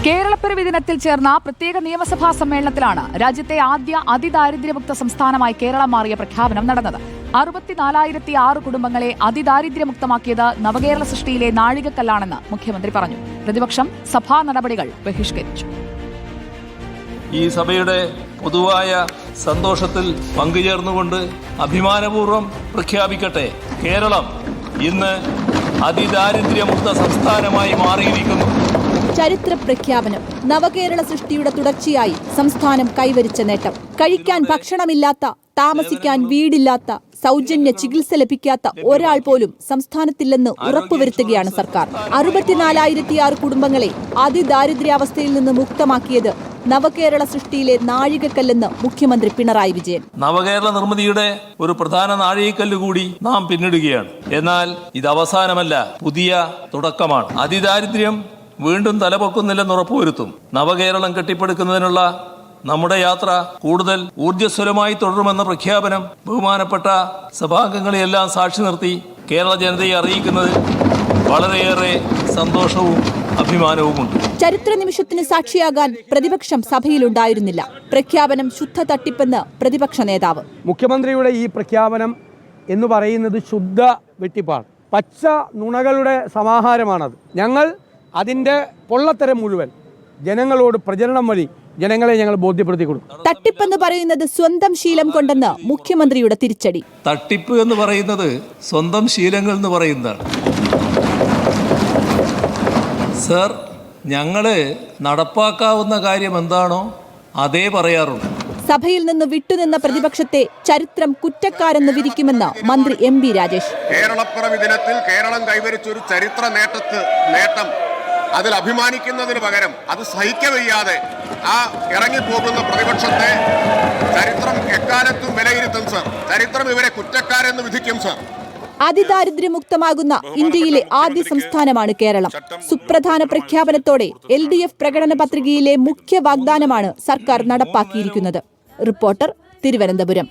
കേരളപ്പിറവി ദിനത്തിൽ ചേർന്ന പ്രത്യേക നിയമസഭാ സമ്മേളനത്തിലാണ് രാജ്യത്തെ ആദ്യ അതിദാരിദ്ര്യമുക്ത സംസ്ഥാനമായി കേരളം മാറിയ പ്രഖ്യാപനം നടന്നത്. 64,006 കുടുംബങ്ങളെ അതിദാരിദ്ര്യമുക്തമാക്കിയത് നവകേരള സൃഷ്ടിയിലെ നാഴികക്കല്ലാണെന്ന് മുഖ്യമന്ത്രി പറഞ്ഞു. പ്രതിപക്ഷം സഭാ നടപടികൾ ബഹിഷ്കരിച്ചു. ഈ സഭയുടെ പൊതുവായ സന്തോഷത്തിൽ പങ്കുചേർന്നുകൊണ്ട് അഭിമാനപൂർവ്വം പ്രഖ്യാപിക്കട്ടെ, കേരളം ഇന്ന് അതിദാരിദ്ര്യമുക്ത സംസ്ഥാനമായി മാറിയിരിക്കുന്നു. ചരിത്ര പ്രഖ്യാപനം. നവകേരള സൃഷ്ടിയുടെ തുടർച്ചയായി സംസ്ഥാനം കൈവരിച്ച നേട്ടം. കഴിക്കാൻ ഭക്ഷണമില്ലാത്ത, താമസിക്കാൻ വീടില്ലാത്ത, സൗജന്യ ചികിത്സ ലഭിക്കാത്ത ഒരാൾ പോലും സംസ്ഥാനത്തില്ലെന്ന് ഉറപ്പുവരുത്തുകയാണ് സർക്കാർ. 64,006 കുടുംബങ്ങളെ അതിദാരിദ്ര്യാവസ്ഥയിൽ നിന്ന് മുക്തമാക്കിയത് നവകേരള സൃഷ്ടിയിലെ നാഴികക്കല്ലെന്ന് മുഖ്യമന്ത്രി പിണറായി വിജയൻ. നവകേരള നിർമ്മിതിയുടെ ഒരു പ്രധാന നാഴികക്കല്ല് കൂടി നാം പിന്നിടുകയാണ്. എന്നാൽ ഇത് അവസാനമല്ല, പുതിയ തുടക്കമാണ്. അതിദാരിദ്ര്യം വീണ്ടും തലപൊക്കുന്നില്ലെന്ന് ഉറപ്പുവരുത്തും. നവകേരളം കെട്ടിപ്പടുക്കുന്നതിനുള്ള നമ്മുടെ യാത്ര കൂടുതൽ ഊർജ്ജസ്വലമായി തുടരുമെന്ന പ്രഖ്യാപനം ബഹുമാനപ്പെട്ട സഭാംഗങ്ങളെയെല്ലാം സാക്ഷി നിർത്തി കേരള ജനതയെ അറിയിക്കുന്നത് വളരെയേറെ സന്തോഷവും അഭിമാനവുമുണ്ട്. ചരിത്ര നിമിഷത്തിന് സാക്ഷിയാകാൻ പ്രതിപക്ഷം സഭയിലുണ്ടായിരുന്നില്ല. പ്രഖ്യാപനം ശുദ്ധ തട്ടിപ്പെന്ന് പ്രതിപക്ഷ നേതാവ്. മുഖ്യമന്ത്രിയുടെ ഈ പ്രഖ്യാപനം എന്ന് പറയുന്നത് ശുദ്ധ വെട്ടിപ്പാണ്, പച്ച നുണകളുടെ സമാഹാരമാണത്. ഞങ്ങൾ അതിൻ്റെ പൊള്ളത്തരം മുഴുവൻ ജനങ്ങളോട് പ്രചരണം വഴി ജനങ്ങളെ ഞങ്ങൾ ബോധ്യപ്പെടുത്തി കൊടുക്കും. തട്ടിപ്പെന്ന് പറയുന്നത് സ്വന്തം ശീലം കൊണ്ടെന്ന് മുഖ്യമന്ത്രിയുടെ തിരിച്ചടി. തട്ടിപ്പ് എന്ന് പറയുന്നത് സ്വന്തം ശീലങ്ങൾ എന്ന് പറയുന്നതാണ്. സർ, ഞങ്ങള് നടപ്പാക്കാവുന്ന കാര്യം എന്താണോ അതേ പറയാറുള്ളൂ. സഭയിൽ നിന്ന് വിട്ടുനിന്ന പ്രതിപക്ഷത്തെ ചരിത്രം കുറ്റക്കാരെന്ന് വിധിക്കുമെന്ന് മന്ത്രി എം ബി രാജേഷ്. കേരളപ്പിറവി ദിനത്തിൽ കേരളം കൈവരിച്ച ഒരു ചരിത്ര നേട്ടം അതിൽ അഭിമാനിക്കുന്നതിന് പകരം അത് സഹിക്കവയ്യാതെ ആ ഇറങ്ങിപ്പോകുന്ന പ്രതിപക്ഷത്തെ ചരിത്രം എക്കാലത്തും വിലയിരുത്തും സർ. ചരിത്രം ഇവരെ കുറ്റക്കാരെന്ന് വിധിക്കും സർ. അതിദാരിദ്ര്യമുക്തമാകുന്ന ഇന്ത്യയിലെ ആദ്യ സംസ്ഥാനമാണ് കേരളം. സുപ്രധാന പ്രഖ്യാപനത്തോടെ LDF പ്രകടന പത്രികയിലെ മുഖ്യ വാഗ്ദാനമാണ് സർക്കാർ നടപ്പാക്കിയിരിക്കുന്നത്. റിപ്പോർട്ടർ, തിരുവനന്തപുരം.